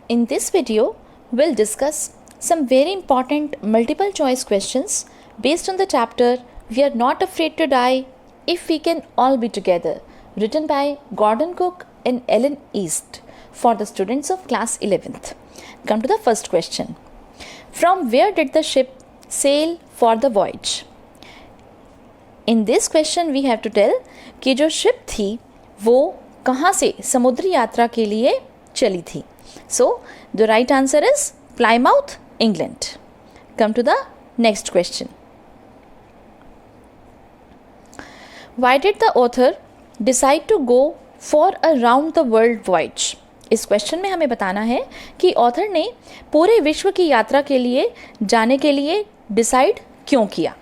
In this video, we'll discuss some very important multiple choice questions based on the chapter We Are Not Afraid to Die If We Can All Be Together, written by Gordon Cook and Ellen East for the students of class 11th. Come to the first question. From where did the ship sail for the voyage? In this question we have to tell कि जो ship थी वो कहाँ से समुद्री यात्रा के लिए चली थी. So the right answer is Plymouth, England. Come to the next question. Why did the author decide to go for a round the world voyage? इस क्वेश्चन में हमें बताना है कि ऑथर ने पूरे विश्व की यात्रा के लिए जाने के लिए डिसाइड क्यों किया.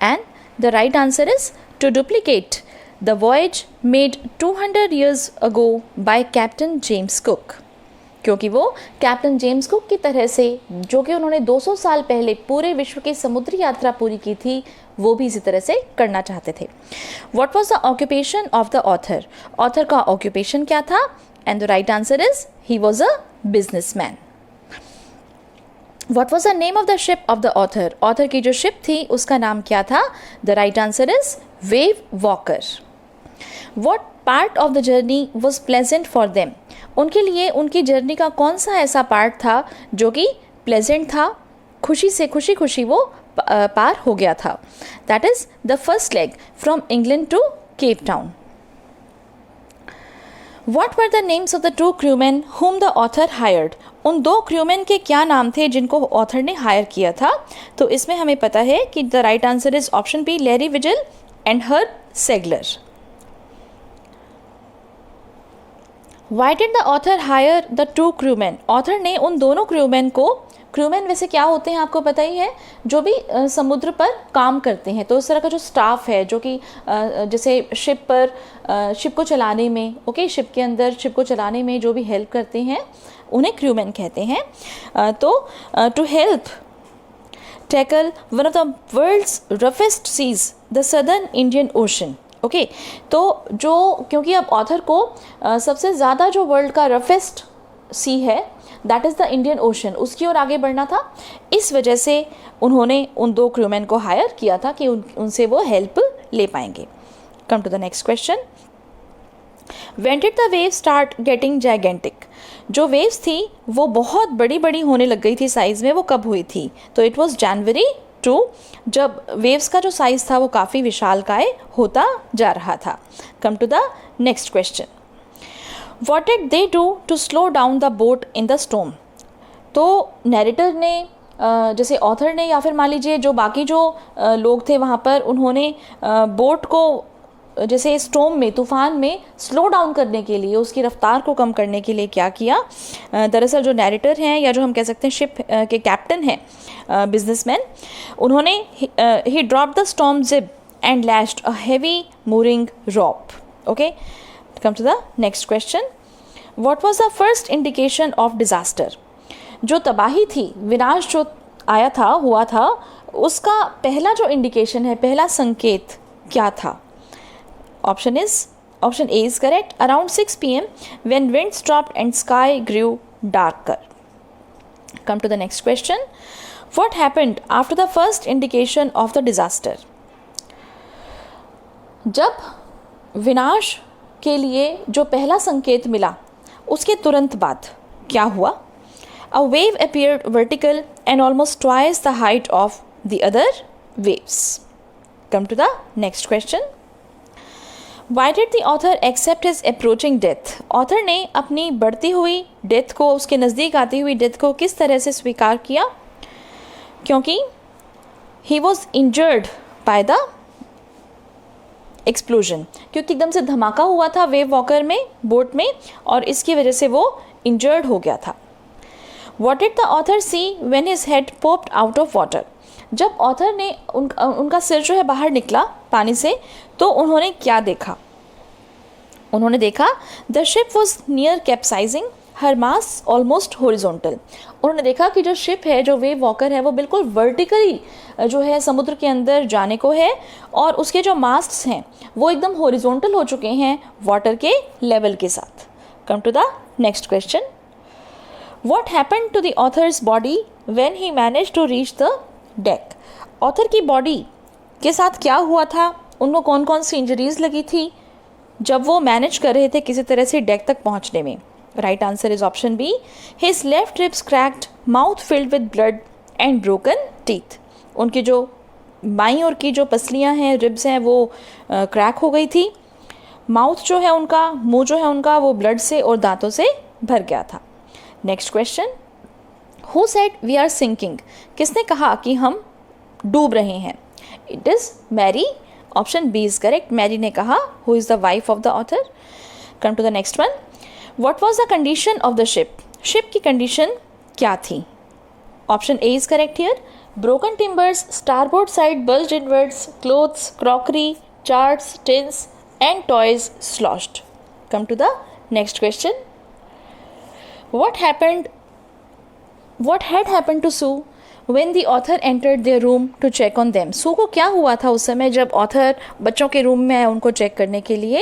And the right answer is to duplicate the voyage made 200 years ago by captain James Cook. क्योंकि वो कैप्टन जेम्स कुक की तरह से जो कि उन्होंने 200 साल पहले पूरे विश्व की समुद्री यात्रा पूरी की थी वो भी इसी तरह से करना चाहते थे. What was the occupation of the author? Author का ऑक्यूपेशन क्या था? And the right answer is he was a businessman. What was the name of the ship of the author? Author की जो शिप थी उसका नाम क्या था? The right answer is wave walker. What part of the journey was pleasant for them? उनके लिए उनकी जर्नी का कौन सा ऐसा पार्ट था जो कि प्लेजेंट था, खुशी से खुशी वो पार हो गया था. That is the first leg from England to Cape Town. What were the names of the two crewman whom the author hired? उन दो क्रूमैन के क्या नाम थे जिनको ऑथर ने हायर किया था? तो इसमें हमें पता है कि the right answer is option B, Larry Vigil and Herb Segler. Why did the author hire the two crewmen? Author ने उन दोनों क्रूमैन को, क्रूमैन वैसे क्या होते हैं आपको पता ही है, जो भी समुद्र पर काम करते हैं. तो इस तरह का जो स्टाफ है जो कि जैसे शिप पर शिप को चलाने में, शिप के अंदर शिप को चलाने में जो भी हेल्प करते हैं उन्हें क्रूमैन कहते हैं. तो to help tackle one of the world's roughest seas, the southern Indian ocean. तो जो क्योंकि अब ऑथर को सबसे ज़्यादा जो वर्ल्ड का रफेस्ट सी है that is the Indian ocean, उसकी ओर आगे बढ़ना था. इस वजह से उन्होंने उन दो क्रूमैन को हायर किया था कि उनसे वो हेल्प ले पाएंगे. Come to the next question. When did the wave start getting gigantic? जो वेव्स थी वो बहुत बड़ी बड़ी होने लग गई थी साइज़ में, वो कब हुई थी? तो इट वॉज जनवरी 2, जब वेव्स का जो साइज़ था वो काफ़ी विशालकाय होता जा रहा था. Come to the next question. What did they do to slow down the boat in the storm? तो नैरेटर ने जैसे ऑथर ने या फिर मान लीजिए जो बाकी जो लोग थे वहाँ पर, उन्होंने बोट को जैसे स्टॉर्म में, तूफान में स्लो डाउन करने के लिए, उसकी रफ्तार को कम करने के लिए क्या किया? दरअसल जो नैरेटर हैं या जो हम कह सकते हैं शिप के कैप्टन हैं, बिजनेसमैन, उन्होंने ही drop the storm jib and lashed a heavy mooring rope. Okay, come to the next question. What was the first indication of disaster? जो तबाही थी, विनाश जो आया था, हुआ था, उसका पहला जो इंडिकेशन है, पहला संकेत क्या था? Option A is correct. Around 6 p.m. when wind stopped and sky grew darker. Come to the next question. What happened after the first indication of the disaster? जब विनाश के लिए जो पहला संकेत मिला उसके तुरंत बाद क्या हुआ? A wave appeared vertical and almost twice the height of the other waves. Come to the next question. Why did the author accept his approaching death? Author ने अपनी बढ़ती हुई डेथ को, उसके नज़दीक आती हुई डेथ को किस तरह से स्वीकार किया? क्योंकि he was injured by the explosion, क्योंकि एकदम से धमाका हुआ था वेव वॉकर में, बोट में, और इसकी वजह से वो इंजर्ड हो गया था. What did the author see when his head popped out of water? जब ऑथर ने उनका सिर जो है बाहर निकला पानी से, तो उन्होंने क्या देखा? उन्होंने देखा the ship was near capsizing, her mass almost horizontal. उन्होंने देखा कि जो शिप है, जो वेव वॉकर है, वो बिल्कुल वर्टिकली जो है समुद्र के अंदर जाने को है, और उसके जो मास्ट्स हैं वो एकदम हॉरिजॉन्टल हो चुके हैं वाटर के लेवल के साथ. Come to the next question. What happened to the author's body when he managed to reach the deck? Author की बॉडी के साथ क्या हुआ था, उनको कौन कौन सी इंजरीज लगी थी जब वो मैनेज कर रहे थे किसी तरह से डेक तक पहुंचने में? Right answer is option B, his left ribs cracked, mouth filled with blood and broken teeth. उनकी जो बाईं ओर की जो पसलियां हैं, रिब्स हैं, वो क्रैक हो गई थी. माउथ जो है उनका, मुंह जो है उनका, वो ब्लड से और दांतों से भर गया था. Next question, who said we are sinking? किसने कहा कि हम डूब रहे हैं? It is Mary. Option B is correct, Mary ने कहा, who is the wife of the author. Come to the next one. What was the condition of the ship? Ship की कंडीशन क्या थी? Option A is correct here. Broken timbers, starboard side bulged inwards, clothes, crockery, charts, tins and toys sloshed. Come to the next question. What had happened to Sue when the author entered their room to check on them? Sue को क्या हुआ था उस समय जब author बच्चों के room में आया उनको चेक करने के लिए?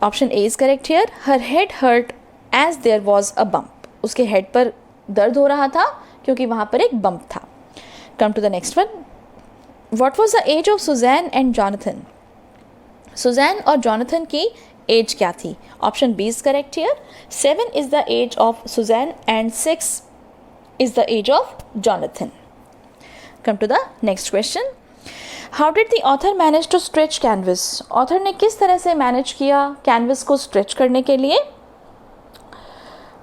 Option A is correct here. Her head hurt as there was a bump. उसके हेड पर दर्द हो रहा था क्योंकि वहाँ पर एक बम्प था. Come to the next one. What was the age of Suzanne and Jonathan? Suzanne और जॉनथन की एज क्या थी? Option B is correct here. 7 is the age of Suzanne and 6 is the age of Jonathan. Come to the next question. How did the author manage to stretch canvas? Author ने किस तरह से manage किया canvas को stretch करने के लिए?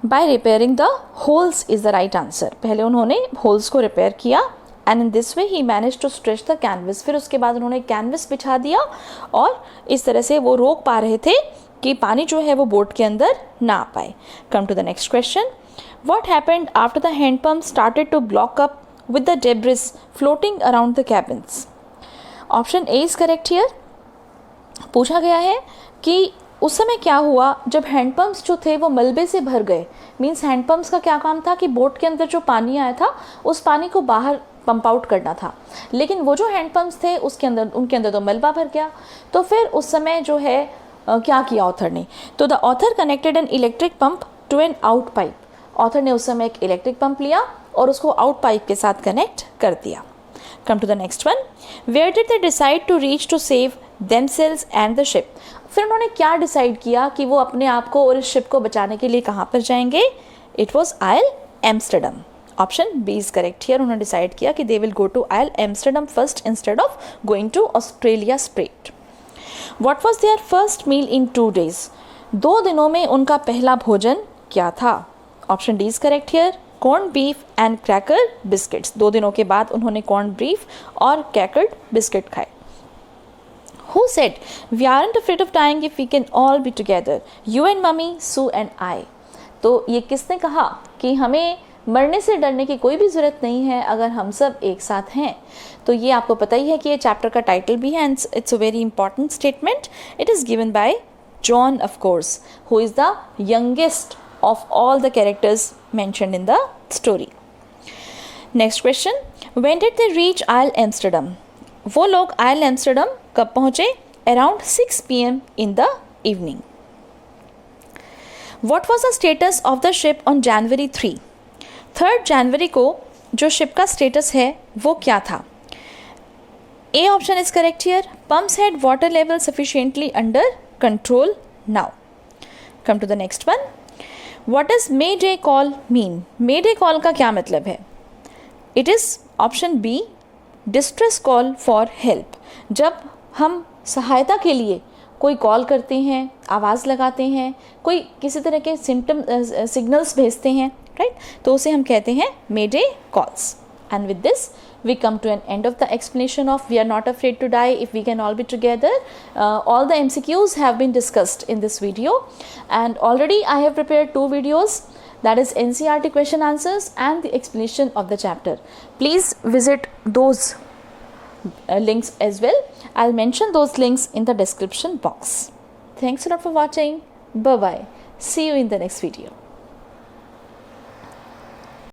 By repairing the holes is the right answer. पहले उन्होंने होल्स को रिपेयर किया and in this way he manage to stretch the canvas. फिर उसके बाद उन्होंने कैनवस बिछा दिया और इस तरह से वो रोक पा रहे थे कि पानी जो है वो बोट के अंदर ना आ पाए. Come to the next question. What happened after the hand pump started to block up with the debris floating around the cabins? Option A is correct here. पूछा गया है कि उस समय क्या हुआ जब हैंडपम्प्स जो थे वो मलबे से भर गए. मीन्स हैंडपम्प्स का क्या काम था कि बोट के अंदर जो पानी आया था उस पानी को बाहर पंप आउट करना था, लेकिन वो जो हैंडपम्प्स थे उसके अंदर उनके अंदर तो मलबा भर गया. तो फिर उस समय जो है क्या किया ऑथर ने? तो the author connected an electric pump to an out pipe. Author ने उस समय एक इलेक्ट्रिक पंप लिया और उसको आउट पाइप के साथ कनेक्ट कर दिया. Come to the next one. Where did they decide to reach to save themselves and the ship? फिर उन्होंने क्या डिसाइड किया कि वो अपने आप को और इस शिप को बचाने के लिए कहाँ पर जाएंगे? It was Ile Amsterdam. Option B is correct here. उन्होंने डिसाइड किया कि they will go to Ile Amsterdam first instead of going to Australia straight. What was their first meal in 2 days? 2 दिनों में उनका पहला भोजन क्या था? Option D is correct here. Corn beef and cracker biscuits. 2 दिनों के बाद उन्होंने कॉर्न बीफ और क्रैकर्ड बिस्किट खाए. Who said we aren't afraid of dying if we can all be together? You and Mummy, Sue and I. तो ये किसने कहा कि हमें मरने से डरने की कोई भी ज़रूरत नहीं है अगर हम सब एक साथ हैं? तो ये आपको पता ही है कि ये चैप्टर का टाइटल भी है and it's a very important statement. It is given by John of course, who is the youngest of all the characters mentioned in the story. Next question. When did they reach oil Amsterdam? वो लोग oil Amsterdam कब पहुँचे? Around 6 PM in the evening. What was the status of the ship on January 3? 3rd जनवरी को जो ship का status है वो क्या था? ए option is correct here. Pumps had water level sufficiently under control now. Come to the next one. What is mayday call mean? Mayday call का क्या मतलब है? It is option B distress call for help. जब हम सहायता के लिए कोई कॉल करते हैं, आवाज़ लगाते हैं, कोई किसी तरह के सिग्नल्स भेजते हैं, राइट, तो उसे हम कहते हैं mayday calls. And with this we come to an end of the explanation of We Are Not Afraid to Die If We Can All Be Together. All the MCQs have been discussed in this video, and already I have prepared 2 videos, that is NCERT question answers and the explanation of the chapter. Please visit those links as well. I'll mention those links in the description box. Thanks a lot for watching. Bye bye. See you in the next video.